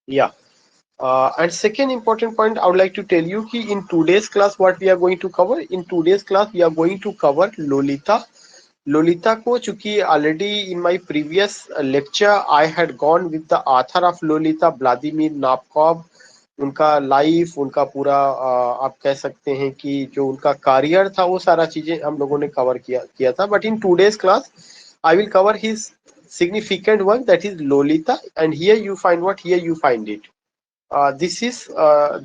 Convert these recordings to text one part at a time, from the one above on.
Yeah. And second important point I would like to tell you कि in today's class what we are going to cover, in today's class we are going to cover Lolita. Lolita को चूंकि already in my previous lecture I had gone with the author of Lolita, Vladimir Nabokov, उनका life, उनका पूरा आप कह सकते हैं कि जो उनका करियर था वो सारा चीजें हम लोगों ने कवर किया था. But in today's class I will cover his significant work, that is Lolita, and here you find what, here you find it. This is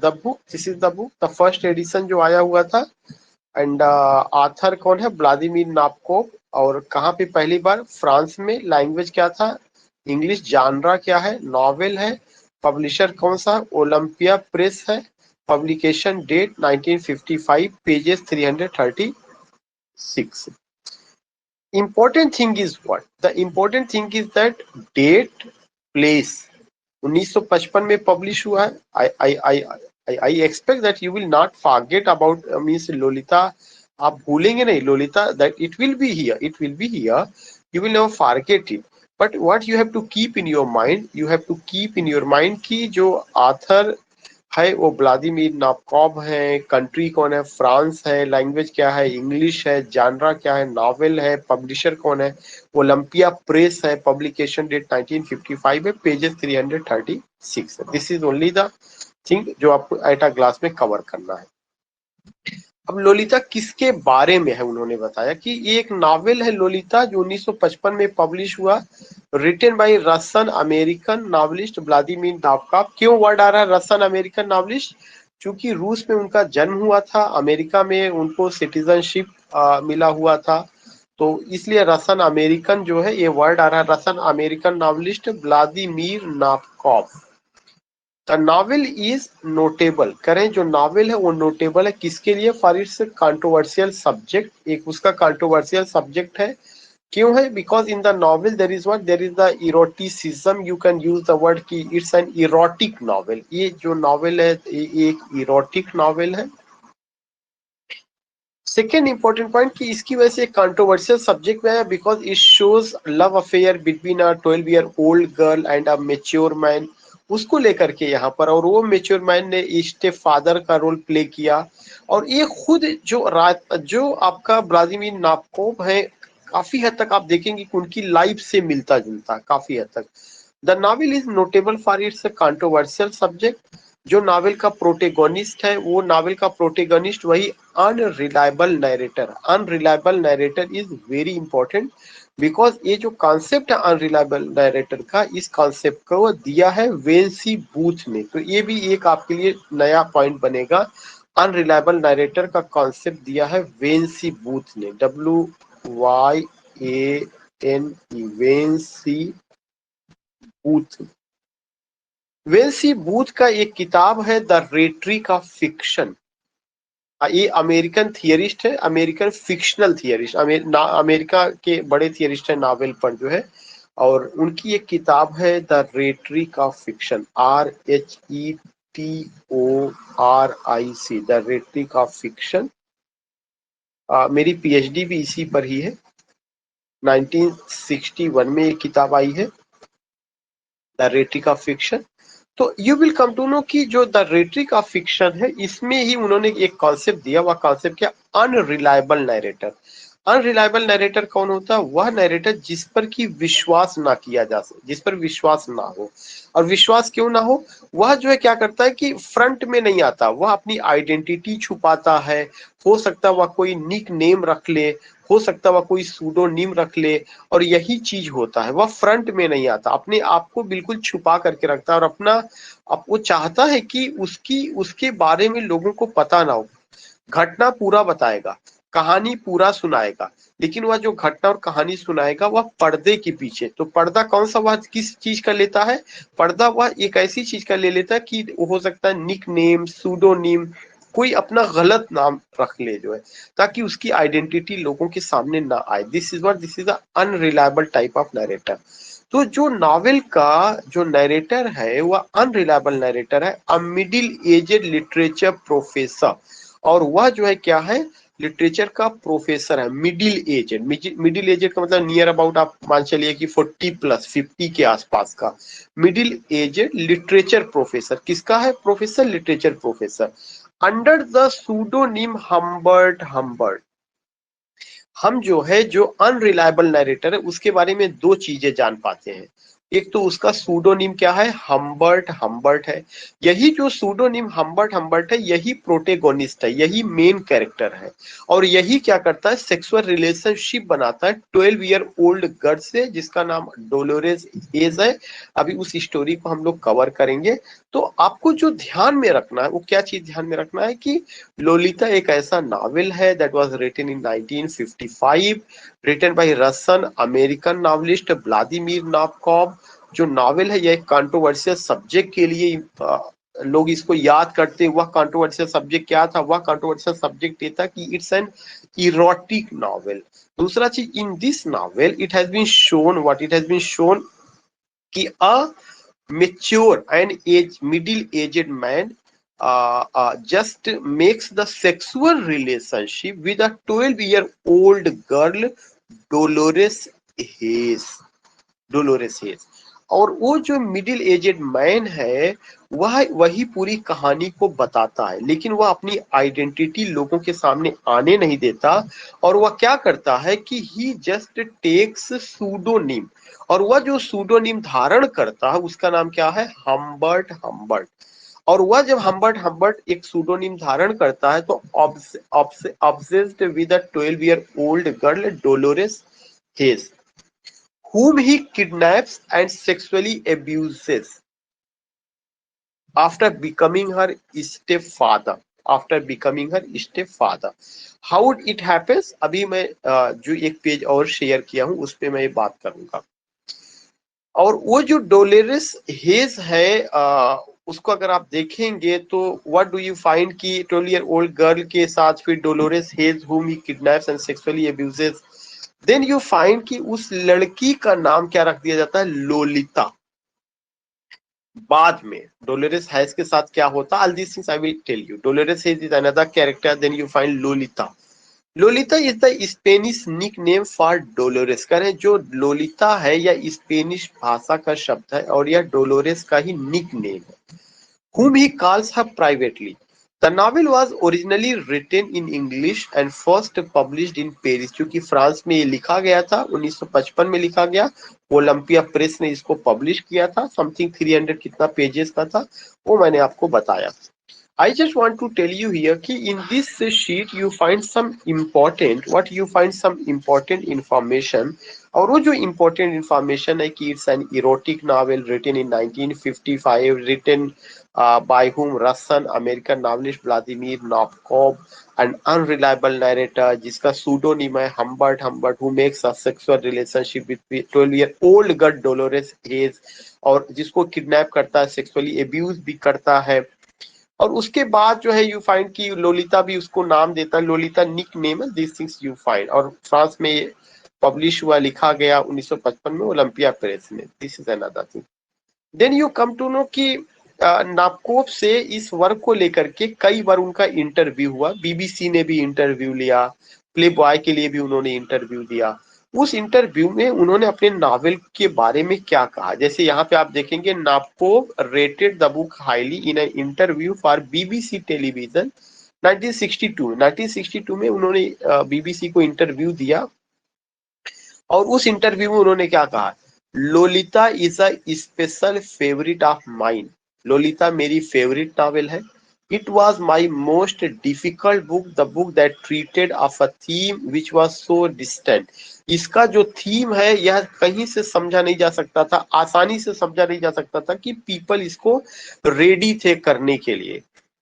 the book, the first edition जो आया हुआ था. एंड ऑथर कौन है? Vladimir नाबकोव. और कहाँ पे? पहली बार फ्रांस में. लैंग्वेज क्या था? इंग्लिश. जानरा क्या है? नॉवेल है. पब्लिशर कौन सा? ओलंपिया प्रेस है. Publication date 1955, pages 336. Important thing is what? The important thing is that date, place. 1955 में पब्लिश हुआ है. I expect that you will not forget about means Lolita. आप भूलेंगे नहीं Lolita, that it will be here. It will be here. You will never forget it. But what you have to keep in your mind, you have to keep in your mind कि जो author है वो Vladimir नाबकोव है. Country कौन है? France है. Language क्या है? इंग्लिश है. जानरा क्या है? नॉवेल है. पब्लिशर कौन है? ओलंपिया प्रेस है. पब्लिकेशन डेट 1955 है. पेजेस 336 है. This is only the thing जो आपको एट अ ग्लास में कवर करना है. अब लोलिता किसके बारे में है? उन्होंने बताया कि ये एक नॉवेल है लोलिता जो 1955 में पब्लिश हुआ, written by Roshan American novelist Vladimir नाबकोव. क्यों वर्ड आ रहा है रसन अमेरिकन नॉवलिस्ट? क्योंकि रूस में उनका जन्म हुआ था, अमेरिका में उनको सिटीजनशिप मिला हुआ था, तो इसलिए रसन अमेरिकन जो है ये वर्ड आ रहा है. Russian American novelist Vladimir Nabokov. The novel is notable. करें जो नॉवेल है वो नोटेबल है किसके लिए? For its controversial subject. एक उसका कंट्रोवर्शियल सब्जेक्ट है. क्यों है? Because in the novel there is what, there is the eroticism. You can use the word की इट्स एन इरोटिक नॉवेल. ये जो नॉवेल है ये एक इरोटिक नॉवेल है. सेकेंड इंपॉर्टेंट पॉइंट कि इसकी वजह से कंट्रोवर्शियल सब्जेक्ट में है because it shows love affair between a 12 year old girl and a mature man. उसको लेकर के यहाँ पर, और वो मेच्योर मैन ने स्टेप फादर का रोल प्ले किया. और ये खुद जो आपका व्लादिमीर नाबकोव है काफी हद तक आप देखेंगे कि उनकी लाइफ से मिलता जुलता काफी हद तक. The novel is notable for its controversial subject. जो नावल का प्रोटेगोनिस्ट है वो नावल का प्रोटेगोनिस्ट वही unreliable narrator. Unreliable narrator is very important because ये जो कॉन्सेप्ट है अनरिलायबल नरेटर का, इस कॉन्सेप्ट को दिया है वेंसी बूथ ने. तो ये भी एक आपके लिए नया पॉइंट बनेगा. अनरिलायबल नरेटर का कॉन्सेप्ट दिया है वेंसी बूथ ने. WYANE, Wayne Booth. Wayne Booth का एक किताब है द रेट्रिक ऑफ फिक्शन. ये अमेरिकन थियरिस्ट है, अमेरिकन फिक्शनल थियरिस्ट. अमेरिका के बड़े थियरिस्ट है नावल पर जो है. और उनकी एक किताब है the rhetoric of fiction. RHETORIC, the rhetoric of fiction. मेरी PhD भी इसी पर ही है. 1961 में ये किताब आई है द रेट्रिक ऑफ फिक्शन. तो you will come to know कि जो द रेट्रिक ऑफ फिक्शन है इसमें ही उन्होंने एक कॉन्सेप्ट दिया. वह कॉन्सेप्ट क्या? Unreliable narrator. अनरिलायबल नरेटर कौन होता है? वह नरेटर जिस पर की विश्वास ना किया जा सके, जिस पर विश्वास ना हो. और विश्वास क्यों ना हो? वह जो है क्या करता है कि फ्रंट में नहीं आता, वह अपनी आइडेंटिटी छुपाता है. हो सकता है वह कोई निक नेम रख ले, हो सकता है वह कोई सूडोनिम रख ले. और यही चीज होता है, वह फ्रंट में नहीं आता, अपने आप को बिल्कुल छुपा करके रखता है. और अपना अब वो चाहता है कि उसके बारे में लोगों को पता ना हो. घटना पूरा बताएगा, कहानी पूरा सुनाएगा, लेकिन वह जो घटना और कहानी सुनाएगा वह पर्दे के पीछे. तो पर्दा कौन सा? वह किस चीज का लेता है पर्दा? वह एक ऐसी चीज का ले लेता है कि हो सकता है निक नेम, सूडोनिम, कोई अपना गलत नाम रख ले जो है, ताकि उसकी आइडेंटिटी लोगों के सामने ना आए. This is unreliable type of narrator. तो जो नॉवेल का जो नरेटर है वह अनरिलायबल नरेटर है, a middle aged literature professor. और वह जो है क्या है? लिटरेचर का प्रोफेसर है, मिडिल एजेड। मिडिल एजेड का मतलब नियर अबाउट आप मान चलिए कि 40 प्लस 50 के आसपास का मिडिल एजेड लिटरेचर प्रोफेसर। किसका है? Professor, literature professor, under the pseudonym Humbert. Humbert, हम जो है जो अनरिलायबल नरेटर है उसके बारे में दो चीजें जान पाते हैं। एक तो उसका सूडोनिम क्या है? हम्बर्ट। हम्बर्ट है। यही जो सूडोनिम हम्बर्ट हम्बर्ट है यही प्रोटेगोनिस्ट है, यही मेन कैरेक्टर है। और यही क्या करता है? सेक्सुअल रिलेशनशिप बनाता है 12 ईयर ओल्ड गर्ल से जिसका नाम डोलोरेस हेज है। अभी उस स्टोरी को हम लोग कवर करेंगे। तो आपको जो ध्यान में रखना है वो क्या चीज ध्यान में रखना है कि लोलिता एक ऐसा नावल है that was written in 1955, written by Russian American novelist Vladimir Nabokov. जो नावल है यह एक कंट्रोवर्शियल सब्जेक्ट के लिए लोग इसको याद करते हैं। वह कंट्रोवर्शियल सब्जेक्ट क्या था? वह कंट्रोवर्शियल सब्जेक्ट ये था कि इट्स एन इरोटिक नॉवल। दूसरा चीज, in this novel it has been shown, what it has been shown कि a mature and middle aged man just makes the sexual relationship with a 12-year-old girl, Dolores Hayes। Dolores hedge. और वो जो middle aged man है वह वही पूरी कहानी को बताता है, लेकिन वह अपनी आइडेंटिटी लोगों के सामने आने नहीं देता। और वह क्या करता है कि ही जस्ट टेक्स सूडोनिम, और वह जो सूडोनिम धारण करता है उसका नाम क्या है? हम्बर्ट। हम्बर्ट। और वह जब हम्बर्ट हम्बर्ट एक सूडोनिम धारण करता है तो obsessed with a 12 year old girl Dolores Haze, whom he kidnaps and sexually abuses after becoming her stepfather। after becoming her stepfather, how it happens अभी मैं जो एक पेज और शेयर किया हूं उस पे मैं ये बात करूंगा। और वो जो डोलोरेस हेज है उसको अगर आप देखेंगे तो व्हाट डू यू फाइंड कि 12 ईयर ओल्ड गर्ल के साथ फिर Dolores Haze whom he kidnaps and sexually abuses, then you find कि उस लड़की का नाम क्या रख दिया जाता है? लोलिता। बाद में डोलोरेस हैज के साथ क्या होता? All this things I will tell you. Dolores Haze is another character, then you find Lolita. Lolita is the Spanish nick name for Dolores. कह रहे जो लोलिता है यह स्पेनिश भाषा का शब्द है और यह डोलोरेस का ही निक नेम है। whom he calls her privately। The novel was originally written in English and first published in Paris। क्योंकि फ्रांस में ये लिखा गया था, 1955 में लिखा गया। ओलंपिया प्रेस ने इसको पब्लिश किया था। समथिंग 300 कितना पेजेस का था वो मैंने आपको बताया। I just want to tell you here कि in this sheet you find some important, what you find some important information। और वो जो important information है कि it's an erotic novel written in 1955, written by whom? Russian American novelist Vladimir Nabokov, an unreliable narrator जिसका pseudonym है Humbert Humbert, who makes a sexual relationship with 12-year-old girl Dolores Hayes, और जिसको kidnap करता है, sexually abuse भी करता है। और उसके बाद जो है यू फाइंड कि लोलिता भी उसको नाम देता है, लोलिता निक नेम है। This things you find. और फ्रांस में ये पब्लिश हुआ, लिखा गया 1955 में ओलंपिया प्रेस में। This is another thing. Then you come to know कि नाबकोव से इस वर्क को लेकर के कई बार उनका इंटरव्यू हुआ। बीबीसी ने भी इंटरव्यू लिया, प्ले बॉय के लिए भी उन्होंने इंटरव्यू दिया। उस इंटरव्यू में उन्होंने अपने नावल के बारे में क्या कहा, जैसे यहाँ पे आप देखेंगे Nabokov rated the book highly in an interview for BBC television 1962 में उन्होंने बीबीसी को इंटरव्यू दिया। और उस इंटरव्यू में उन्होंने क्या कहा? Lolita is a special favourite of mine. Lolita मेरी फेवरेट नॉवेल है। It was my most difficult book, the book that treated of a theme which was so distant. इसका जो थीम है यह कहीं से समझा नहीं जा सकता था, आसानी से समझा नहीं जा सकता था कि पीपल इसको रेडी थे करने के लिए।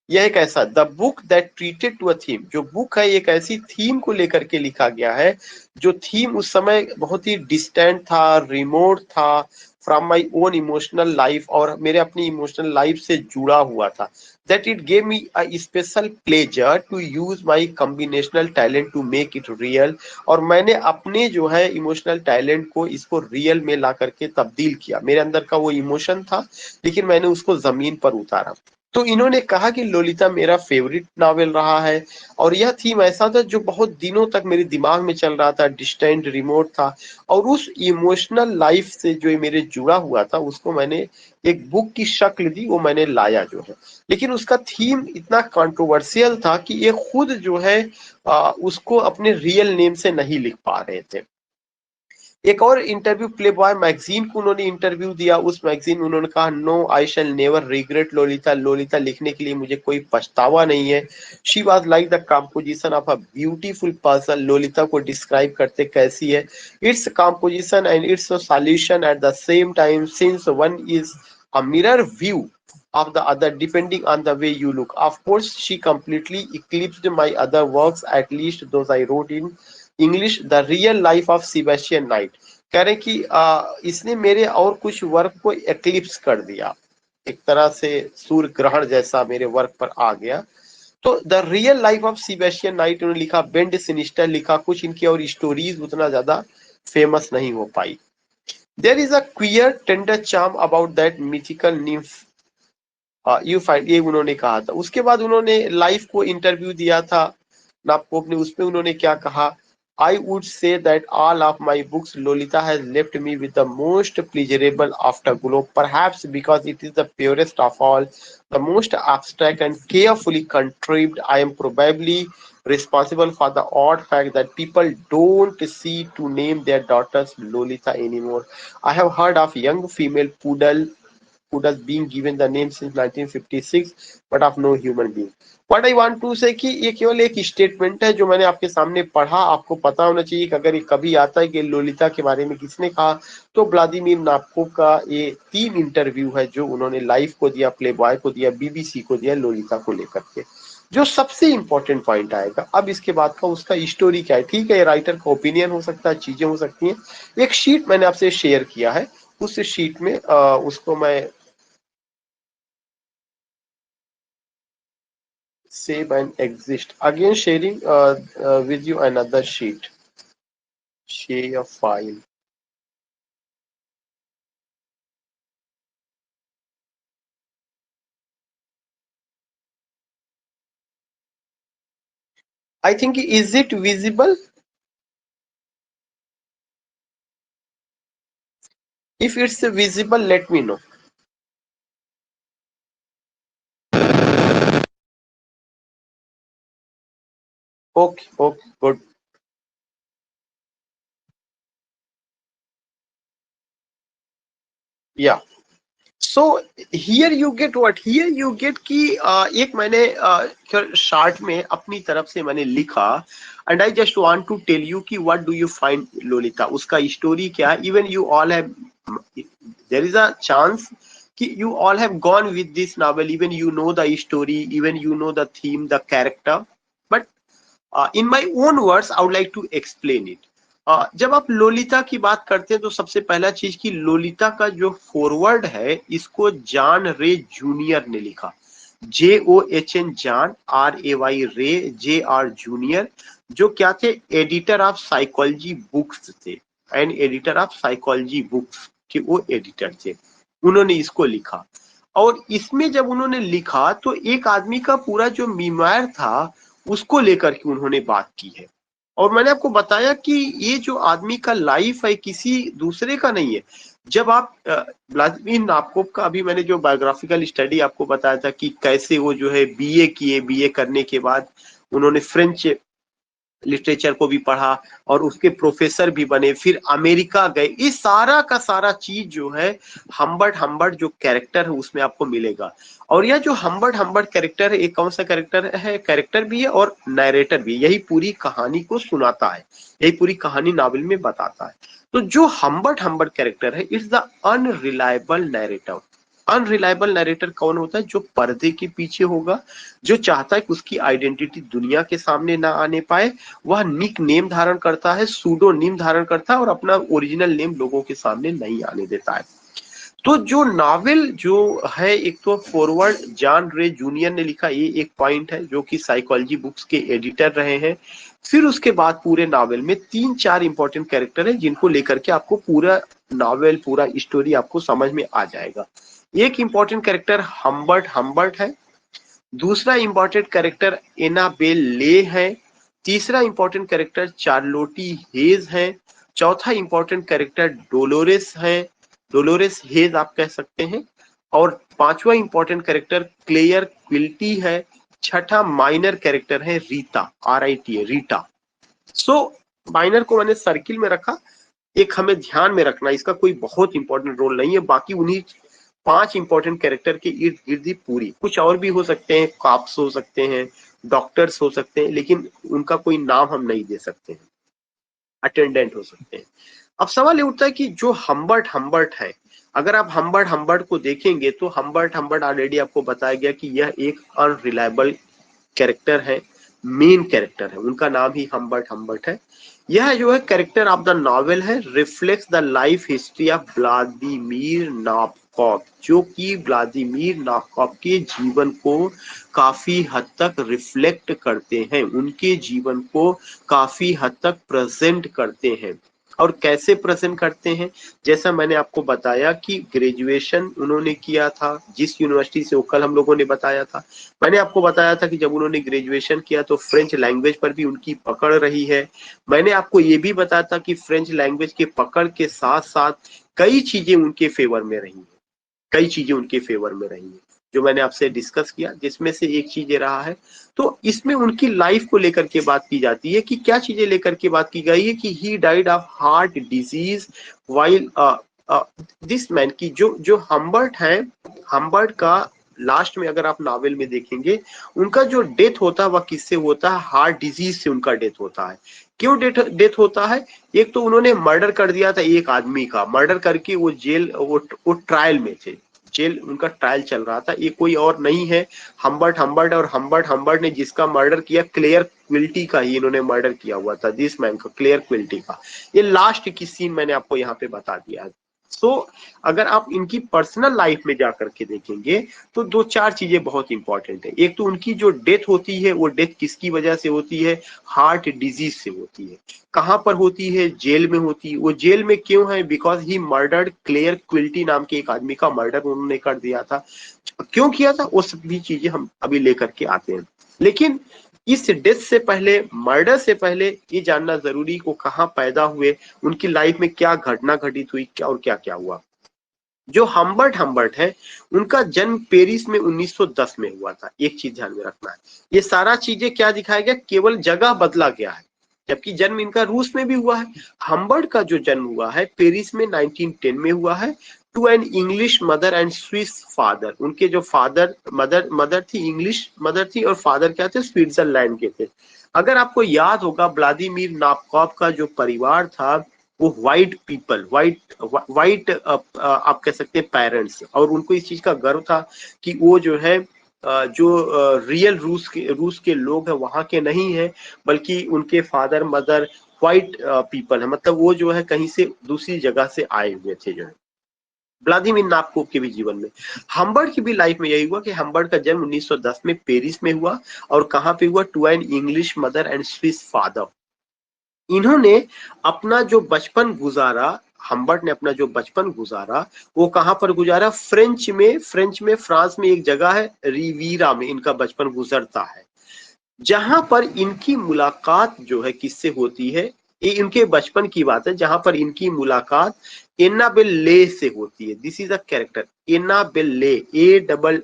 यह एक ऐसा the book that treated to a theme, जो बुक है एक ऐसी थीम को लेकर के लिखा गया है जो थीम उस समय बहुत ही डिस्टेंट था, रिमोट था from my own emotional life, और मेरे अपनी इमोशनल लाइफ से जुड़ा हुआ था। That it gave me a special pleasure to use my combinational talent to make it real. और मैंने अपने जो है इमोशनल टैलेंट को इसको रियल में ला करके तब्दील किया। मेरे अंदर का वो इमोशन था लेकिन मैंने उसको जमीन पर उतारा। तो इन्होंने कहा कि लोलिता मेरा फेवरेट नॉवेल रहा है और यह थीम ऐसा था जो बहुत दिनों तक मेरे दिमाग में चल रहा था, डिस्टेंट, रिमोट था और उस इमोशनल लाइफ से जो मेरे जुड़ा हुआ था उसको मैंने एक बुक की शक्ल दी, वो मैंने लाया जो है। लेकिन उसका थीम इतना कंट्रोवर्शियल था कि ये खुद जो है उसको अपने रियल नेम से नहीं लिख पा रहे थे। एक और इंटरव्यू प्ले बॉय मैगजीन को उन्होंने इंटरव्यू दिया, उस मैगजीन में उन्होंने कहा no I shall never regret Lolita, Lolita लिखने के लिए मुझे कोई पछतावा नहीं है। She was like the composition of a beautiful person, Lolita को डिस्क्राइब करते कैसी है, it's composition and its solution at the same time since one is a mirror view of the other depending on the way you look. Of course, she completely eclipsed my other works, at least those I wrote in English, The Real Life of Sebastian Knight. कह रहे कि इसने मेरे और कुछ work को eclipse कर दिया, एक तरह से सूर्य ग्रहण जैसा मेरे वर्क पर आ गया। तो the real life of Sebastian night उन्होंने लिखा, बेंड सिनिस्टर लिखा, कुछ इनकी और स्टोरीज उतना ज्यादा फेमस नहीं हो पाई। There is a queer tender charm about that mythical nymph you find, ये उन्होंने कहा था। उसके बाद उन्होंने लाइफ को इंटरव्यू दिया था नापकोप ने, उसमें उन्होंने क्या कहा, I would say that all of my books, Lolita has left me with the most pleasurable afterglow, perhaps because it is the purest of all, the most abstract and carefully contrived. I am probably responsible for the odd fact that people don't see to name their daughters Lolita anymore. I have heard of young female poodles being given the name since 1956, but of no human being. What I want to say कि ये केवल एक statement है जो मैंने आपके सामने पढ़ा। आपको पता होना चाहिए कि अगर ये कभी आता है कि लोलिता के बारे में किसने कहा, तो व्लादिमीर नाबकोव का ये 3 इंटरव्यू है जो उन्होंने लाइफ को दिया, प्ले बॉय को दिया, बीबीसी को दिया, लोलिता को लेकर के। जो सबसे इंपॉर्टेंट पॉइंट आएगा अब इसके बाद का, उसका स्टोरी क्या है। ठीक है, ये राइटर का ओपिनियन हो सकता है, चीजें हो सकती हैं। एक शीट मैंने आपसे शेयर किया है, उस शीट में उसको मैं save and exist. Again, sharing with you another sheet. Share a file. I think, is it visible? If it's visible, let me know. Okay, okay, good. Yeah. So here you get what? Here you get कि एक मैंने short में अपनी तरफ से मैंने लिखा, and I just want to tell you कि what do you find Lolita, उसका स्टोरी क्या है। Even you all have, there is a chance कि you all have gone with this novel, even you know the story, even you know the theme, the character, but in my own words I would like to explain it. जब आप Lolita की बात करते हैं तो सबसे पहला चीज कि लोलिता का जो फॉरवर्ड है इसको जॉन रे जूनियर ने लिखा, JOHN जॉन, RAY रे, JR जूनियर, जो क्या थे, एडिटर ऑफ साइकोलॉजी बुक्स थे, and editor of psychology books के वो एडिटर थे। उन्होंने इसको लिखा और इसमें जब उन्होंने लिखा तो एक आदमी का पूरा जो मीमार था उसको लेकर के उन्होंने बात की है। और मैंने आपको बताया कि ये जो आदमी का लाइफ है किसी दूसरे का नहीं है। जब आप व्लादिमीर नाबकोव का अभी मैंने जो बायोग्राफिकल स्टडी आपको बताया था कि कैसे वो जो है बीए किए, बीए करने के बाद उन्होंने फ्रेंच लिटरेचर को भी पढ़ा और उसके प्रोफेसर भी बने, फिर अमेरिका गए, इस सारा का सारा चीज जो है हम्बर्ट हम्बर्ट जो कैरेक्टर है उसमें आपको मिलेगा। और यह जो हम्बर्ट हम्बर्ट कैरेक्टर है, एक कौन सा कैरेक्टर है, कैरेक्टर भी है और नरेटर भी, यही पूरी कहानी को सुनाता है, यही पूरी कहानी नावल में बताता है। तो जो हम्बर्ट हम्बर्ट कैरेक्टर है, it's the unreliable narrator. Unreliable narrator कौन होता है, जो पर्दे के पीछे होगा, जो चाहता है कि उसकी आइडेंटिटी दुनिया के सामने ना आने पाए, वह निक नेम धारण करता है, सूडो नेम धारण करता है और अपना ओरिजिनल नेम लोगों के सामने नहीं आने देता है। तो जो नावल जो है, एक तो फॉरवर्ड जॉन रे जूनियर ने लिखा, ये एक पॉइंट है, जो कि साइकोलॉजी बुक्स के एडिटर रहे हैं। फिर उसके बाद पूरे नावल में 3-4 इंपॉर्टेंट कैरेक्टर है जिनको लेकर के आपको पूरा नावल, पूरा स्टोरी आपको समझ में आ जाएगा। एक इंपॉर्टेंट कैरेक्टर हम्बर्ट है, दूसरा इंपॉर्टेंट कैरेक्टर एनाबेल ले है, तीसरा इंपॉर्टेंट कैरेक्टर चार्लोटी हेज है, चौथा इंपॉर्टेंट कैरेक्टर डोलोरेस हेज आप कह सकते हैं, और पांचवा इंपॉर्टेंट कैरेक्टर क्लेयर क्विल्टी है, छठा माइनर कैरेक्टर है रीता, RITA, रीटा। सो माइनर को मैंने सर्किल में रखा, एक हमें ध्यान में रखना, इसका कोई बहुत इंपॉर्टेंट रोल नहीं है, बाकी उन्हीं 5 इंपॉर्टेंट कैरेक्टर के इर्द गिर्द ही पूरी, कुछ और भी हो सकते हैं, कॉप्स हो सकते हैं, डॉक्टर्स हो सकते हैं, लेकिन उनका कोई नाम हम नहीं दे सकते हैं, अटेंडेंट हो सकते हैं। अब सवाल ये उठता है कि जो हम्बर्ट है, अगर आप हम्बर्ट को देखेंगे तो हम्बर्ट ऑलरेडी आपको बताया गया कि यह एक अनरिलायबल कैरेक्टर है, मेन कैरेक्टर है, उनका नाम ही हम्बर्ट है। यह जो है कैरेक्टर ऑफ द नॉवेल है, reflects the life history of Vladimir Nabokov, जो कि व्लादिमीर नाबोकोव के जीवन को काफी हद तक रिफ्लेक्ट करते हैं, उनके जीवन को काफी हद तक प्रेजेंट करते हैं। और कैसे प्रेजेंट करते हैं, जैसा मैंने आपको बताया कि ग्रेजुएशन उन्होंने किया था जिस यूनिवर्सिटी से, वो कल हम लोगों ने बताया था, मैंने आपको बताया था कि जब उन्होंने ग्रेजुएशन किया तो फ्रेंच लैंग्वेज पर भी उनकी पकड़ रही है। मैंने आपको ये भी बताया था कि फ्रेंच लैंग्वेज के पकड़ के साथ साथ कई चीजें उनके फेवर में रही हैं, कई चीजें उनके फेवर में रही हैं, जो मैंने आपसे डिस्कस किया, जिसमें से एक चीज ये रहा है। तो इसमें उनकी लाइफ को लेकर के बात की जाती है कि क्या चीजें लेकर के बात की गई है कि he died of heart disease while this man, की जो हम्बर्ट है, हम्बर्ट का लास्ट में अगर आप नॉवेल में देखेंगे, उनका जो डेथ होता है वह किससे होता है, हार्ट डिजीज से उनका डेथ होता है। क्यों डेथ होता है, एक तो उन्होंने मर्डर कर दिया था एक आदमी का, मर्डर करके वो जेल, वो ट्रायल में थे, जेल उनका ट्रायल चल रहा था, ये कोई और नहीं है हम्बर्ट और हम्बर्ट ने जिसका मर्डर किया क्लेयर क्विल्टी का ही इन्होंने मर्डर किया हुआ था, दिस मैन का, क्लेयर क्विल्टी का। ये लास्ट की सीन मैंने आपको यहाँ पे बता दिया है। सो अगर आप इनकी पर्सनल लाइफ में जाकर के देखेंगे तो दो चार चीजें बहुत इंपॉर्टेंट है। एक तो उनकी जो डेथ होती है वो डेथ किसकी वजह से होती है, हार्ट डिजीज से होती है। कहां पर होती है, जेल में होती है। वो जेल में क्यों है, बिकॉज ही मर्डर्ड क्लेयर क्विल्टी नाम के एक आदमी का मर्डर उन्होंने कर दिया था। क्यों किया था वो सभी चीजें हम अभी लेकर के आते हैं, लेकिन इस डेथ से पहले, मर्डर से पहले ये जानना जरूरी को कहाँ पैदा हुए, उनकी लाइफ में क्या घटना घटित हुई, क्या और क्या क्या हुआ। जो हम्बर्ट है, उनका जन्म पेरिस में 1910 में हुआ था। एक चीज ध्यान में रखना है, ये सारा चीजें क्या दिखाया गया, केवल जगह बदला गया है, जबकि जन्म इनका रूस में भी हुआ है। हम्बर्ट का जो जन्म हुआ है पेरिस में 1910 में हुआ है, to an English mother and Swiss father. उनके जो फादर, मदर थी इंग्लिश मदर थी, और फादर क्या थे, स्विट्जरलैंड के थे। अगर आपको याद होगा, व्लादिमीर नाबोकोव का जो परिवार था वो व्हाइट पीपल, व्हाइट आप कह सकते हैं पेरेंट्स, और उनको इस चीज का गर्व था कि वो जो है जो रियल रूस के लोग हैं वहां के नहीं है, बल्कि उनके फादर मदर व्हाइट पीपल है, मतलब वो जो है कहीं से दूसरी जगह से आए हुए थे जो है। व्लादिमीर नाबोकोव के भी जीवन में, हम्बर्ट की भी लाइफ में यही हुआ कि हम्बर्ट का जन्म 1910 में पेरिस में हुआ, और कहाँ पे हुआ, to an English mother and Swiss father. इन्होंने अपना जो बचपन गुजारा, हम्बर्ट ने अपना जो बचपन गुजारा वो कहां पर गुजारा, फ्रेंच में फ्रांस में एक जगह है रिवीरा में इनका बचपन गुजरता है, जहां पर इनकी मुलाकात जो है किससे होती है, ये इनके बचपन की बात है, जहां पर इनकी मुलाकात एनाबेल ले से होती है। This is a character, Annabel Leigh, ANNABEL,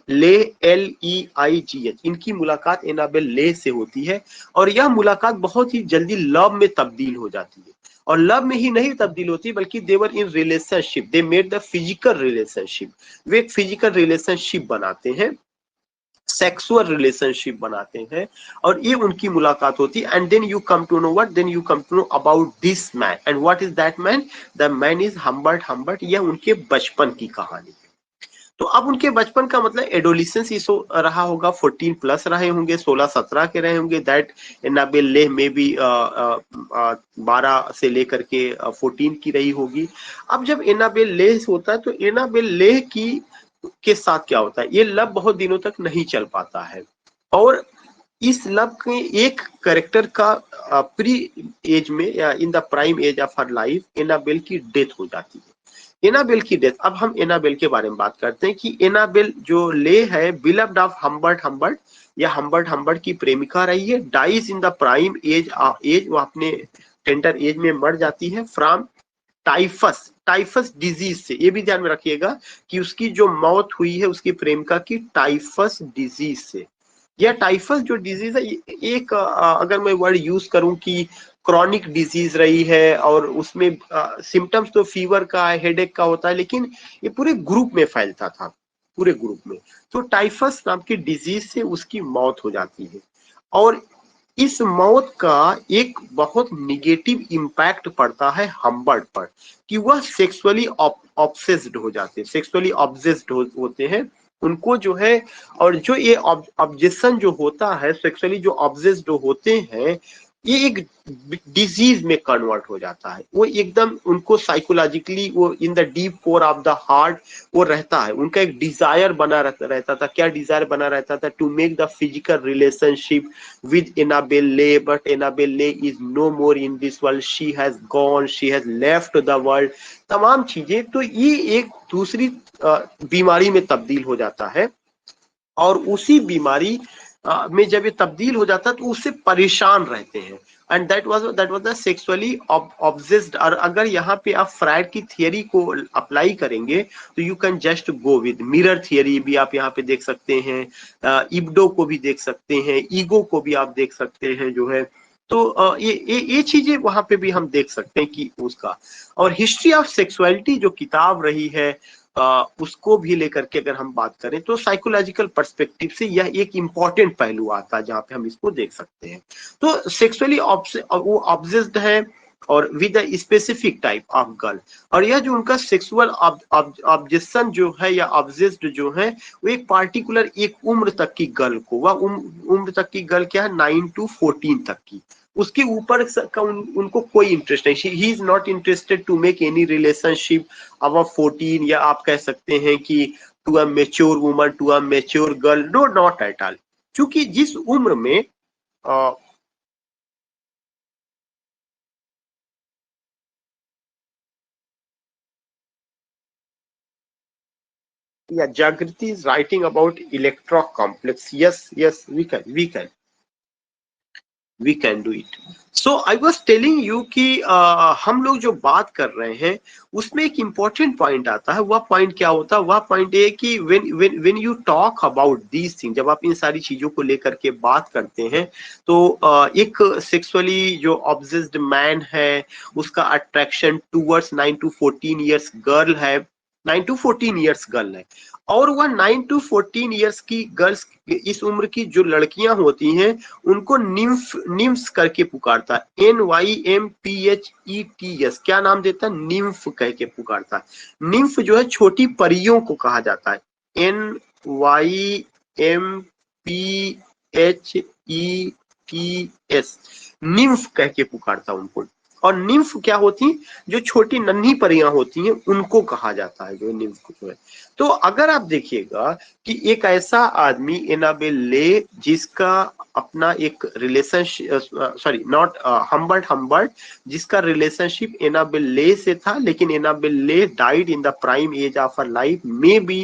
ले, LEIGH। इनकी मुलाकात एनाबेल ले से होती है, और यह मुलाकात बहुत ही जल्दी लव में तब्दील हो जाती है। और लव में ही नहीं तब्दील होती, बल्कि देवर in relationship, they made the physical relationship, वे एक फिजिकल रिलेशनशिप बनाते हैं, सेक्सुअल रिलेशनशिप बनाते हैं, और ये उनकी मुलाकात होती है। And then you come to know what, then you come to know about this man, and what is that man, the man is Humbert. यह उनके बचपन की कहानी है। तो अब उनके बचपन का मतलब एडोलिसेंस इशो रहा होगा, 14 प्लस रहे होंगे, 16-17 के रहे होंगे, दैट एनाबेल लेह में भी 12 से लेकर के 14 की रही होगी। अब जब एनाबेल लेह होता है तो एनाबेल लेह की के साथ क्या होता है, ये लव बहुत दिनों तक नहीं चल पाता है, और इस लव के एक कैरेक्टर का प्री एज में या in the prime age of her life Annabel की डेथ हो जाती है। एनाबेल की डेथ। अब हम एनाबेल के बारे में बात करते हैं कि एनाबेल जो ले है, बिलव्ड ऑफ हम्बर्ट हम्बर्ट, या हम्बर्ट हम्बर्ट की प्रेमिका रही है, dies in the prime age, वो अपने टेंडर एज में मर जाती है, फ्रॉम टाइफस, टाइफस डिजीज से। ये भी ध्यान में रखिएगा कि उसकी जो मौत हुई है उसकी प्रेमिका की टाइफस डिजीज से। यह टाइफस जो डिजीज है, एक अगर मैं वर्ड यूज करूं कि क्रॉनिक डिजीज रही है, और उसमें सिम्टम्स तो फीवर का, हेडेक का होता है, लेकिन ये पूरे ग्रुप में फैलता था, पूरे ग्रुप में। तो टाइफस नाम की डिजीज से उसकी मौत हो जाती है, और इस मौत का एक बहुत निगेटिव इम्पैक्ट पड़ता है हम्बर्ट पर, कि वह सेक्सुअली ऑब्सेस्ड हो जाते हैं, सेक्सुअली ऑब्सेस्ड होते हैं उनको जो है। और जो ये ऑब्जेक्शन जो होता है, सेक्सुअली जो ऑब्सेस्ड होते हैं, ये एक डिजीज में कन्वर्ट हो जाता है। वो एकदम उनको साइकोलॉजिकली, वो in the deep core of the heart वो रहता है, उनका एक डिजायर बना रहता था। क्या डिजायर बना रहता था? To make the physical relationship with Annabelle Lee, but Annabelle Lee is no more in this world. She has gone, she has left the world. तमाम चीजें, तो ये एक दूसरी बीमारी में तब्दील हो जाता है, और उसी बीमारी में जब ये तब्दील हो जाता है तो उससे परेशान रहते हैं। And that was the sexually obsessed. और अगर यहाँ पे आप फ्राइड की थियरी को अप्लाई करेंगे तो you can just go with mirror theory भी आप यहाँ पे देख सकते हैं, इब्डो को भी देख सकते हैं, ईगो को भी आप देख सकते हैं जो है। तो ये चीजें वहां पे भी हम देख सकते हैं कि उसका। और हिस्ट्री ऑफ सेक्सुअलिटी जो किताब रही है, उसको भी लेकर के अगर हम बात करें तो साइकोलॉजिकल पर्सपेक्टिव से यह एक इम्पॉर्टेंट पहलू आता है जहां पे हम इसको देख सकते हैं। तो सेक्सुअली वो ऑब्सेस्ड है, और with a specific type of girl. और यह जो उनका सेक्सुअल ऑब्जेक्शन जो है, या ऑब्सेस्ड जो है, वो एक पार्टिकुलर एक उम्र तक की गर्ल को, वह उम्र तक की गर्ल क्या है, 9 to 14 तक की, उसके ऊपर का उनको कोई इंटरेस्ट नहीं। He is not interested to make any relationship अब 14, या आप कह सकते हैं कि to a mature woman, to a mature girl, no, not at all. क्योंकि जिस उम्र में या Jagriti is writing about electro complex, yes yes, we can do it. So I was telling you कि हम लोग जो बात कर रहे हैं उसमें एक इंपॉर्टेंट पॉइंट आता है। वह पॉइंट क्या होता है? वह पॉइंट ये कि when you talk about these thing, जब आप इन सारी चीजों को लेकर के बात करते हैं, तो एक सेक्सुअली जो ऑब्सेस्ड मैन है, उसका attraction towards 9 to 14 years girl है, 9 to 14 ईयर्स गर्ल है, और वह 9 to 14 ईयर्स की गर्ल्स, इस उम्र की जो लड़कियां होती हैं, उनको निम्फ करके पुकारता है, NYMPHETS, क्या नाम देता है? निम्फ कह के पुकारता है। निम्फ जो है छोटी परियों को कहा जाता है, NYMPHETS, निम्फ कह के पुकारता है उनको। और निम्फ क्या होती, जो छोटी नन्ही परियां होती हैं उनको कहा जाता है, जो निम्फ जो है। तो अगर आप देखिएगा कि एक ऐसा आदमी एनाबेल ले, जिसका अपना एक relationship, sorry not Humbert Humbert, जिसका रिलेशनशिप एनाबेल ले से था, लेकिन Annabel Lee died in the prime age of her life, maybe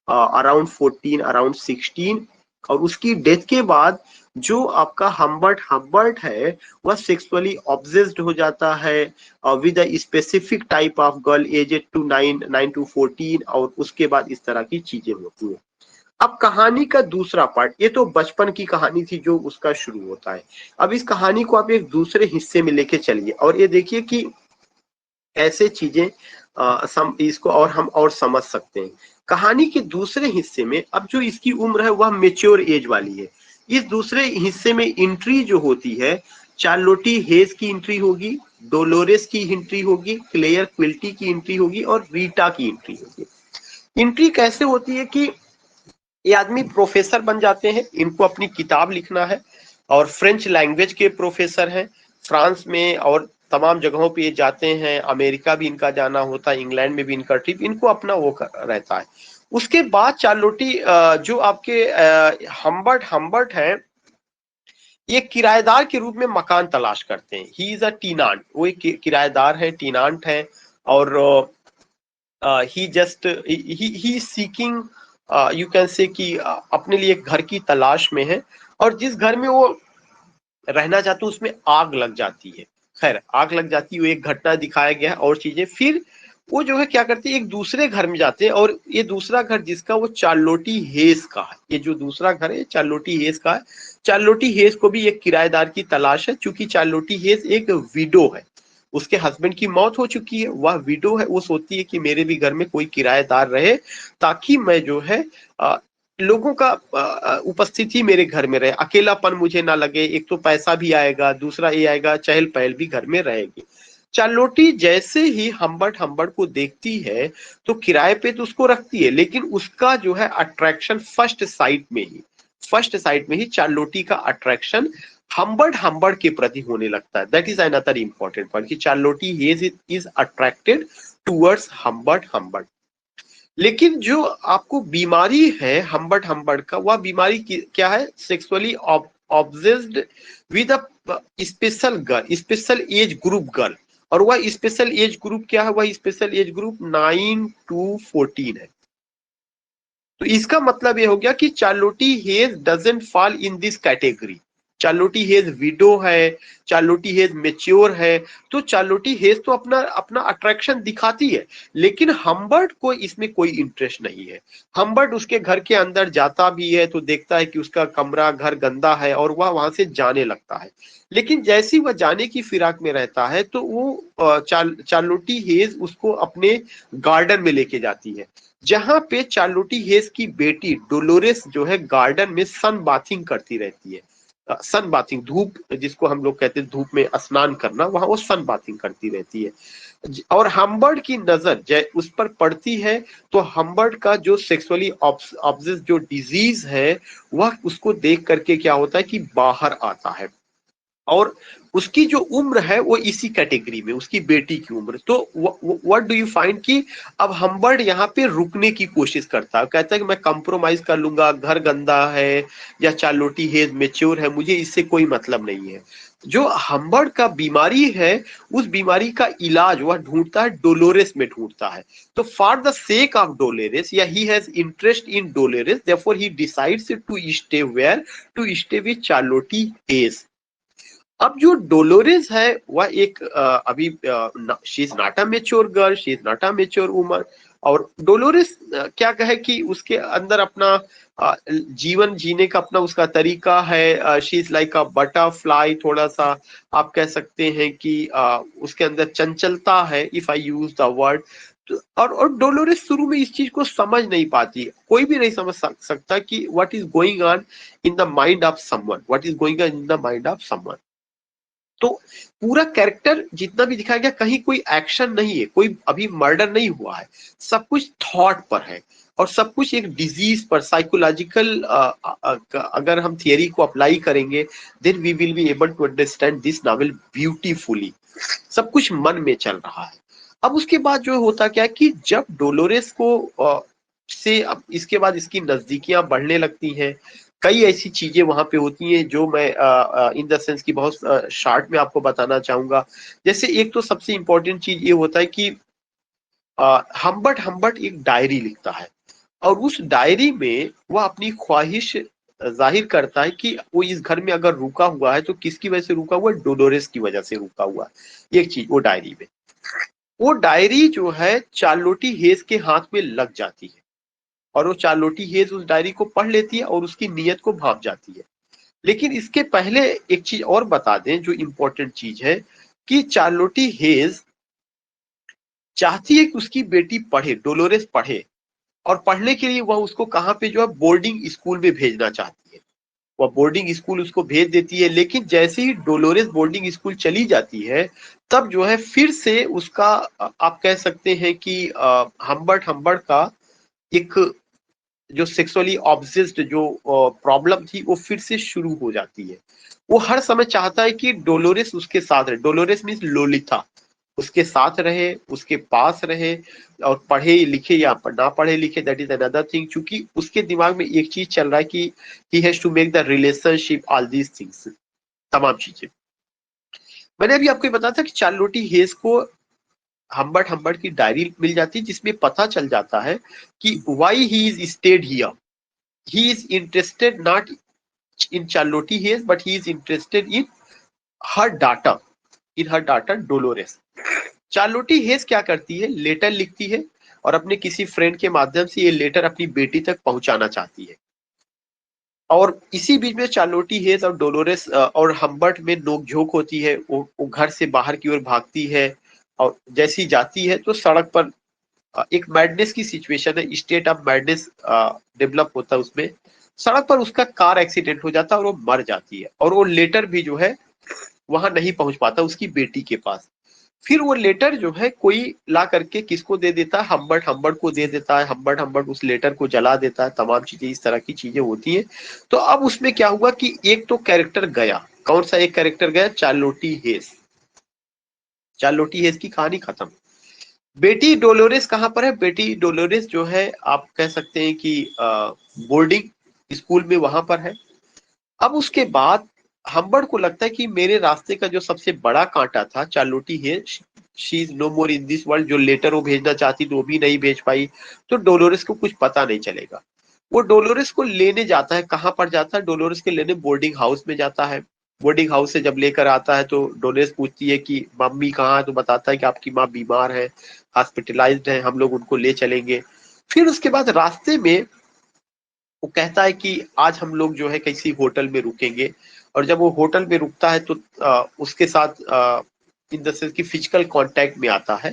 around 14, around 16। और उसकी डेथ के बाद जो आपका हम्बर्ट हम्बर्ट है, वह सेक्सुअली ऑब्सेस्ड हो जाता है with a specific type of girl aged to 9 to 14, और उसके बाद इस तरह की चीजें होती हैं। अब कहानी का दूसरा पार्ट, ये तो बचपन की कहानी थी जो उसका शुरू होता है। अब इस कहानी को आप एक दूसरे हिस्से में लेके चलिए, और ये देखिए कि ऐसे चीजें इसको और हम और समझ सकते हैं। कहानी के दूसरे हिस्से में अब जो इसकी उम्र है वह मेच्योर एज वाली है। इस दूसरे हिस्से में एंट्री जो होती है, चार्लोटी हेज की एंट्री होगी, डोलोरेस की एंट्री होगी, क्लेयर क्विल्टी की एंट्री होगी, और रीटा की एंट्री होगी। एंट्री कैसे होती है कि ये आदमी प्रोफेसर बन जाते हैं, इनको अपनी किताब लिखना है, और फ्रेंच लैंग्वेज के प्रोफेसर हैं, फ्रांस में और तमाम जगहों पे ये जाते हैं, अमेरिका भी इनका जाना होता है, इंग्लैंड में भी इनका ट्रिप, इनको अपना वो रहता है। उसके बाद चार्लोटी जो आपके हम्बर्ट हम्बर्ट है, ये किराएदार के रूप में मकान तलाश करते हैं। ही इज अ टीनांट, वो एक किराएदार है, टीनांट है, और he just he seeking, you can say कि अपने लिए एक घर की तलाश में है, और जिस घर में वो रहना चाहते हैं उसमें आग लग जाती है। खैर, आग लग जाती है, वो एक घटना दिखाया गया है और चीजें। फिर वो जो है क्या करते हैं, एक दूसरे घर में जाते हैं, और ये दूसरा घर जिसका, वो चार्लोटी हेस का है। ये जो दूसरा घर है चार्लोटी हेस का है। चार्लोटी हेस को भी एक किराएदार की तलाश है, क्योंकि चार्लोटी हेस एक विडो है। उसके हस्बैंड की मौत हो चुकी है, वह विडो है। वो सोचती है कि मेरे भी घर में कोई किराएदार रहे, ताकि मैं जो है लोगों का उपस्थिति मेरे घर में रहे, अकेलापन मुझे ना लगे। एक तो पैसा भी आएगा, दूसरा ये आएगा चहल पहल भी घर में रहेगी। चार्लोटी जैसे ही हम्बर्ट हम्बर्ट को देखती है तो किराए पे तो उसको रखती है, लेकिन उसका जो है अट्रैक्शन फर्स्ट साइट में ही चार्लोटी का अट्रैक्शन हम्बर्ट हम्बर्ट के प्रति होने लगता है। That is another important point कि Charlotte is attracted towards Humbert Humbert. लेकिन जो आपको बीमारी है हम्बर्ट हम्बर्ट का, वह बीमारी क्या है? Sexually obsessed with a special girl, special age group girl. और वह स्पेशल एज ग्रुप क्या है? वह स्पेशल एज ग्रुप 9 to 14 है। तो इसका मतलब ये हो गया कि Charlotte Haze doesn't fall in this category. Charlotte Haze widow है, चार्लोटी हेज मेच्योर है, तो चार्लोटी हेज तो अपना अपना अट्रैक्शन दिखाती है, लेकिन हम्बर्ट को इसमें कोई इंटरेस्ट नहीं है। हम्बर्ट उसके घर के अंदर जाता भी है तो देखता है कि उसका कमरा घर गंदा है, और वह वहां से जाने लगता है। लेकिन जैसे ही वह जाने की फिराक में रहता है तो वो चार्लोटी हेज उसको अपने गार्डन में लेके जाती है, जहां पे चार्लोटी हेस की बेटी डोलोरेस जो है गार्डन में सन बाथिंग करती रहती है। सन बाथिंग, धूप जिसको हम लोग कहते हैं, धूप में स्नान करना, वहां वो सन बाथिंग करती रहती है। और हम्बर्ट की नजर उस पर पड़ती है, तो हम्बर्ट का जो सेक्सुअली ऑब्सेस जो डिजीज है, वह उसको देख करके क्या होता है कि बाहर आता है। और उसकी जो उम्र है वो इसी कैटेगरी में, उसकी बेटी की उम्र। तो व्हाट डू यू फाइंड कि अब हम्बर्ट यहाँ पे रुकने की कोशिश करता है, कहता है कि मैं कंप्रोमाइज कर लूंगा, घर गंदा है या चार्लोटी हेज मेच्योर है, मुझे इससे कोई मतलब नहीं है। जो हम्बर्ट का बीमारी है, उस बीमारी का इलाज वह ढूंढता है डोलोरेस में ढूंढता है। तो for the sake of Dolores, या he has interest in Dolores, therefore he decides to stay where, to stay with Charlotte Haze. अब जो डोलोरेस है वह एक अभी she is not a mature girl, she is not a mature woman. और Dolores क्या कहे कि उसके अंदर अपना जीवन जीने का अपना उसका तरीका है। She is like a butterfly, थोड़ा सा आप कह सकते हैं कि उसके अंदर चंचलता है, if I use the word. और डोलोरेस शुरू में इस चीज को समझ नहीं पाती, कोई भी नहीं समझ सकता कि what is going on in the mind of someone, what is going on in the mind of someone. तो पूरा कैरेक्टर जितना भी दिखाया गया, कहीं कोई एक्शन नहीं है, कोई अभी मर्डर नहीं हुआ है, सब कुछ थॉट पर है, और सब कुछ एक डिजीज पर, साइकोलॉजिकल अगर हम थियरी को अप्लाई करेंगे, then we will be able to understand this novel beautifully. सब कुछ मन में चल रहा है। अब उसके बाद जो होता क्या है कि जब डोलोरेस को से अब इसके बाद इसकी नजदीकियां बढ़ने लगती हैं, कई ऐसी चीजें वहां पे होती हैं जो मैं इन द सेंस की बहुत शॉर्ट में आपको बताना चाहूंगा। जैसे एक तो सबसे इंपॉर्टेंट चीज ये होता है कि हम्बर्ट हम्बर्ट एक डायरी लिखता है, और उस डायरी में वह अपनी ख्वाहिश जाहिर करता है कि वो इस घर में अगर रुका हुआ है तो किसकी वजह से रुका हुआ है? डोलोरेस की वजह से रुका हुआ है। एक चीज वो डायरी में, वो डायरी जो है चार्लोटी हेज के हाथ में लग जाती है, और वो चार्लोटी हेज उस डायरी को पढ़ लेती है और उसकी नीयत को भांप जाती है। लेकिन इसके पहले एक चीज और बता दें जो इंपॉर्टेंट चीज है, कि चार्लोटी हेज चाहती है कि उसकी बेटी पढ़े, डोलोरेस पढ़े, और पढ़ने के लिए वह उसको कहाँ पे जो है बोर्डिंग स्कूल में भेजना चाहती है। वह बोर्डिंग स्कूल उसको भेज देती है, लेकिन जैसे ही डोलोरेस बोर्डिंग स्कूल चली जाती है, तब जो है फिर से उसका आप कह सकते हैं कि हम्बर्ट हम्बर्ट का एक जो सेक्सुअली ऑब्सेस्ड जो प्रॉब्लम थी वो फिर से शुरू हो जाती है। वो हर समय चाहता है कि डोलोरेस उसके साथ रहे, डोलोरेस मीन्स लोलिता, उसके साथ रहे, उसके पास रहे, और पढ़े लिखे या ना पढ़े लिखे, दैट इज अनदर थिंग। क्योंकि उसके दिमाग में एक चीज चल रहा है कि he has to make the relationship, all these things, तमाम चीजें। मैंने अभी आपको बताया था कि चार्लोटी हेज को हम्बर्ट हम्बर्ट की डायरी मिल जाती है, जिसमें पता चल जाता है कि why he is stayed here, he is interested not in Charlotte Haze but he is interested in her daughter, in her daughter Dolores. Charlotte Haze क्या करती है, लेटर लिखती है और अपने किसी फ्रेंड के माध्यम से ये लेटर अपनी बेटी तक पहुंचाना चाहती है। और इसी बीच में चार्लोटी हेज और डोलोरेस और हम्बर्ट में नोकझोंक होती है। वो घर से बाहर की ओर भागती है और जैसी जाती है तो सड़क पर एक मैडनेस की सिचुएशन है, स्टेट ऑफ मैडनेस डेवलप होता है उसमें। सड़क पर उसका कार एक्सीडेंट हो जाता है और वो मर जाती है, और वो लेटर भी जो है वहां नहीं पहुंच पाता उसकी बेटी के पास। फिर वो लेटर जो है कोई ला करके किसको दे देता है, हम्बर्ट हम्बर्ट को दे देता है। हम्बर्ट हम्बर्ट उस लेटर को जला देता है, तमाम चीजें इस तरह की चीजें होती है। तो अब उसमें क्या हुआ कि एक तो कैरेक्टर गया, कौन सा एक कैरेक्टर गया, चार्लोटी हेज। चार्लोटी हेज की कहानी खत्म। बेटी डोलोरेस कहां पर है, बेटी डोलोरेस जो है आप कह सकते हैं कि बोर्डिंग स्कूल में वहां पर है। अब उसके बाद हम्बर्ट को लगता है कि मेरे रास्ते का जो सबसे बड़ा कांटा था चार्लोटी है, she is no more in this world, जो लेटर वो भेजना चाहती तो वो भी नहीं भेज पाई, तो डोलोरेस को कुछ पता नहीं चलेगा। वो डोलोरेस को लेने जाता है, कहां पर जाता है, डोलोरेस के लेने बोर्डिंग हाउस में जाता है। बोर्डिंग हाउस से जब लेकर आता है तो डोलोरेस पूछती है कि मम्मी कहाँ है, तो बताता है कि आपकी माँ बीमार है, हॉस्पिटलाइज्ड है, हम लोग उनको ले चलेंगे। फिर उसके बाद रास्ते में वो कहता है कि आज हम लोग जो है किसी होटल में रुकेंगे। और जब वो होटल में रुकता है तो उसके साथ इन द सेंस की फिजिकल कांटेक्ट में आता है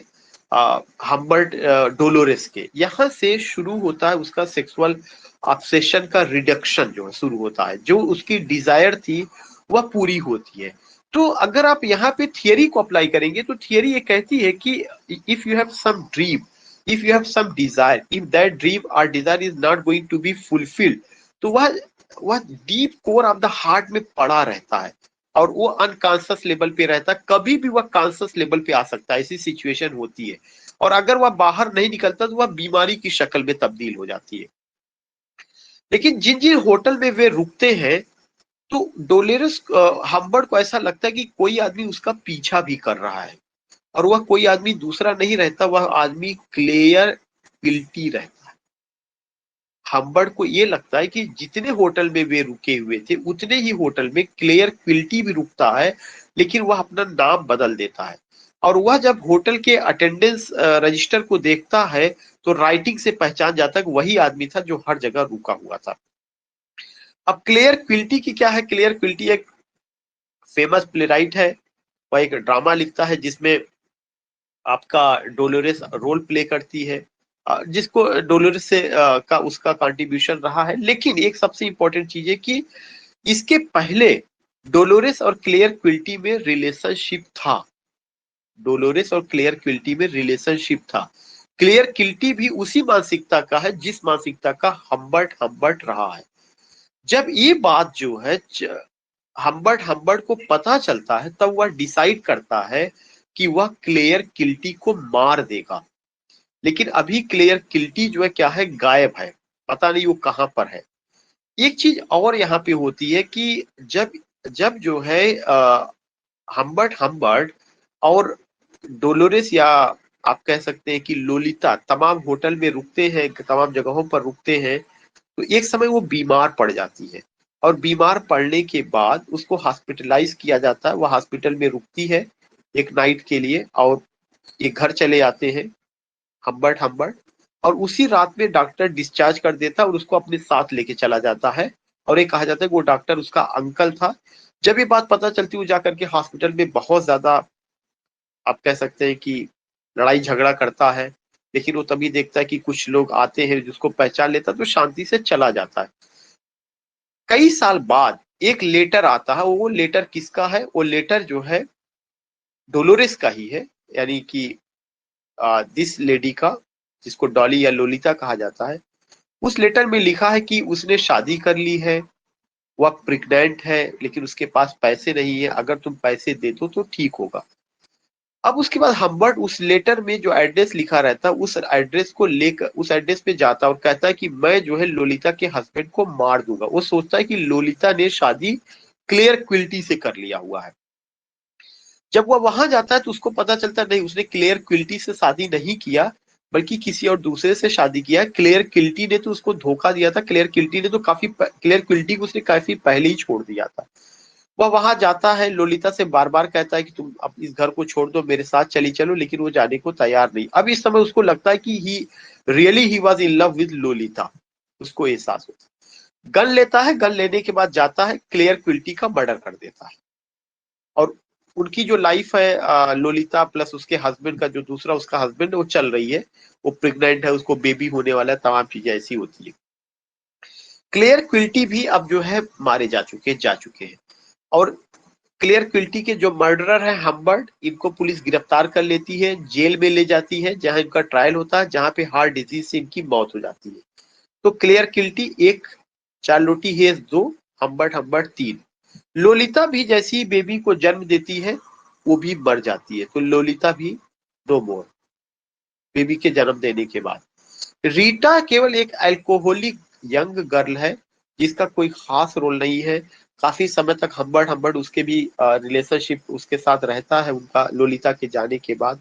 हम्बर्ट डोलोरेस के। यहाँ से शुरू होता है उसका सेक्सुअल ऑब्सेशन का रिडक्शन जो है शुरू होता है, जो उसकी डिजायर थी वह पूरी होती है। तो अगर आप यहाँ पे थियरी को अप्लाई करेंगे तो थियरी ये कहती है कि if you have some dream, if you have some desire, if that dream or desire is not going to be fulfilled, तो वह deep core of the heart में पड़ा रहता है और वो अनकॉन्शियस लेवल पे रहता है। कभी भी वह कॉन्शियस लेवल पे आ सकता है, ऐसी सिचुएशन होती है। और अगर वह बाहर नहीं निकलता तो वह बीमारी की शक्ल में तब्दील हो जाती है। लेकिन जिन जिन होटल में वे रुकते हैं तो डोलेरस हम्बर्ट को ऐसा लगता है कि कोई आदमी उसका पीछा भी कर रहा है, और वह कोई आदमी दूसरा नहीं रहता, वह आदमी क्लेयर क्विल्टी रहता है। हम्बर्ट को ये लगता है कि जितने होटल में वे रुके हुए थे उतने ही होटल में क्लेयर क्विल्टी भी रुकता है, लेकिन वह अपना नाम बदल देता है। और वह जब होटल के अटेंडेंस रजिस्टर को देखता है तो राइटिंग से पहचान जाता है कि वही आदमी था जो हर जगह रुका हुआ था। अब क्लेयर क्विल्टी की क्या है, क्लेयर क्विल्टी एक फेमस प्लेराइट है। वह एक ड्रामा लिखता है जिसमें आपका डोलोरेस रोल प्ले करती है, जिसको डोलोरेस से का उसका कंट्रीब्यूशन रहा है। लेकिन एक सबसे इंपॉर्टेंट चीज है कि इसके पहले डोलोरेस और क्लेयर क्विल्टी में रिलेशनशिप था। डोलोरेस और क्लेयर क्विल्टी में रिलेशनशिप था। क्लेयर क्विल्टी भी उसी मानसिकता का है जिस मानसिकता का हम्बर्ट हम्बर्ट रहा है। जब ये बात जो है हम्बर्ट हम्बर्ट को पता चलता है तब वह डिसाइड करता है कि वह क्लेयर किल्टी को मार देगा। लेकिन अभी क्लेयर किल्टी जो है क्या है, गायब है, पता नहीं वो कहां पर है। एक चीज और यहाँ पे होती है कि जब जब जो है हम्बर्ट हम्बर्ट और डोलोरेस, या आप कह सकते हैं कि लोलिता तमाम होटल में रुकते हैं, तमाम जगहों पर रुकते हैं, तो एक समय वो बीमार पड़ जाती है। और बीमार पड़ने के बाद उसको हॉस्पिटलाइज किया जाता है। वह हॉस्पिटल में रुकती है एक नाइट के लिए और ये घर चले आते हैं हम्बर्ट हम्बर्ट। और उसी रात में डॉक्टर डिस्चार्ज कर देता है और उसको अपने साथ लेके चला जाता है। और ये कहा जाता है कि वो डॉक्टर उसका अंकल था। जब ये बात पता चलती है वो जाकर के हॉस्पिटल में बहुत ज्यादा आप कह सकते हैं कि लड़ाई झगड़ा करता है। लेकिन वो तभी देखता है कि कुछ लोग आते हैं जिसको पहचान लेता है तो शांति से चला जाता है। कई साल बाद एक लेटर आता है। वो लेटर किसका है, वो लेटर जो है डोलोरेस का ही है, यानी कि दिस लेडी का, जिसको डॉली या लोलिता कहा जाता है। उस लेटर में लिखा है कि उसने शादी कर ली है, वह प्रेग्नेंट है, लेकिन उसके पास पैसे नहीं है, अगर तुम पैसे दे दो तो ठीक होगा। अब उसके बाद हम्बर्ट उस लेटर में जो एड्रेस लिखा रहता है उस एड्रेस को लेकर उस एड्रेस पे जाता है और कहता है कि मैं जो है लोलिता के हस्बैंड को मार दूंगा। वो सोचता है कि लोलिता ने शादी क्लेयर क्विल्टी से कर लिया हुआ है। जब वह वहां जाता है तो उसको पता चलता नहीं, उसने क्लेयर क्विल्टी से शादी नहीं किया बल्कि किसी और दूसरे से शादी किया। क्लेयर क्विल्टी ने तो उसको धोखा दिया था, क्लेयर क्विल्टी ने तो क्लेयर क्विल्टी को उसने काफी पहले ही छोड़ दिया था। वह वहां जाता है, लोलिता से बार बार कहता है कि तुम अब इस घर को छोड़ दो, मेरे साथ चली चलो, लेकिन वो जाने को तैयार नहीं। अब इस समय उसको लगता है कि he was in love with Lolita, उसको एहसास होता है। गन लेता है, गन लेने के बाद जाता है, क्लेयर क्विल्टी का मर्डर कर देता है। और उनकी जो लाइफ है लोलिता प्लस उसके हस्बैंड का, जो दूसरा उसका हस्बैंड वो चल रही है, वो प्रेग्नेंट है, उसको बेबी होने वाला है, तमाम चीजें ऐसी होती है। क्लेयर क्विल्टी भी अब जो है मारे जा चुके हैं। और क्लेयर क्विल्टी के जो मर्डरर है हम्बर्ट, इनको पुलिस गिरफ्तार कर लेती है, जेल में ले जाती है जहां इनका ट्रायल होता है, जहां पे हार्ट डिजीज से इनकी मौत हो जाती है। तो Clare Quilty 1, Charlotte Haze 2, Humbert Humbert 3। Lolita भी जैसी ही बेबी को जन्म देती है वो भी मर जाती है। तो लोलिता भी नो मोर बेबी के जन्म देने के बाद। रीटा केवल एक अल्कोहलिक यंग गर्ल है जिसका कोई खास रोल नहीं है। काफी समय तक हम्बर्ट हम्बर्ट उसके भी रिलेशनशिप उसके साथ रहता है उनका लोलिता के जाने के बाद।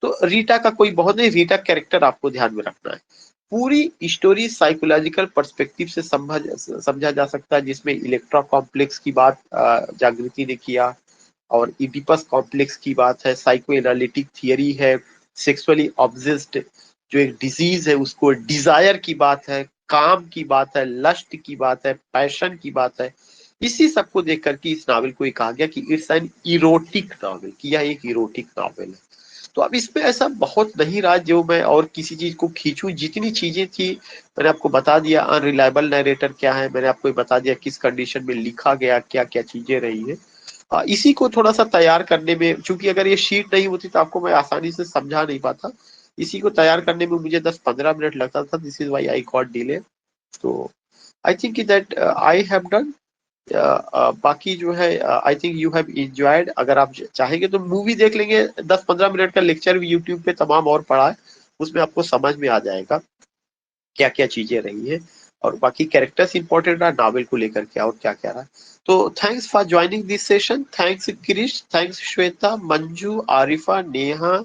तो रीटा का कोई बहुत नहीं, रीटा कैरेक्टर आपको ध्यान में रखना है। पूरी स्टोरी साइकोलॉजिकल पर्सपेक्टिव से समझा जा सकता है, जिसमें इलेक्ट्रा कॉम्प्लेक्स की बात जागृति ने किया, और इडिपस कॉम्प्लेक्स की बात है, साइको एनालिटिक थियरी है, सेक्सुअली ऑब्सेस्ड जो एक डिजीज है उसको, डिजायर की बात है, काम की बात है, लस्ट की बात है, पैशन की बात है। इसी सबको देख करके इस नावल को कहा गया कि इट्स एन इरोटिक नॉवल, कि यह एक इरोटिक नॉवल है। तो अब इसमें ऐसा बहुत नहीं रहा जो मैं और किसी चीज को खींचूं। जितनी चीजें थी मैंने आपको बता दिया। अनरिलायबल नरेटर क्या है मैंने आपको बता दिया, किस कंडीशन में लिखा गया, क्या क्या चीजें रही है। इसी को थोड़ा सा तैयार करने में, क्योंकि अगर ये शीट नहीं होती तो आपको मैं आसानी से समझा नहीं पाता, इसी को तैयार करने में मुझे 10-15 मिनट लगता था। This is why I got delay. तो I think that I have done. बाकी जो है I think you have enjoyed. अगर आप चाहेंगे तो मूवी देख लेंगे, 10-15 मिनट का लेक्चर भी यूट्यूब पे तमाम और पढ़ा है, उसमें आपको समझ में आ जाएगा क्या क्या चीजें रही है, और बाकी कैरेक्टर्स इंपॉर्टेंट रहा, नावल को लेकर क्या और क्या क्या रहा। तो thanks for joining this session. Thanks Krish, thanks Shweta, Manju, Arifa, Neha,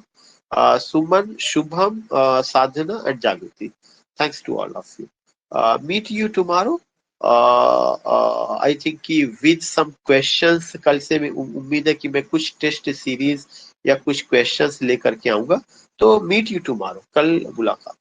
Suman, Shubham, Sadhana and Jagriti. Thanks to all of you. Meet you tomorrow. I think कि विद सम क्वेश्चंस। कल से मैं उम्मीद है कि मैं कुछ टेस्ट सीरीज या कुछ क्वेश्चंस लेकर के आऊंगा। तो मीट यू टुमारो, कल मुलाकात।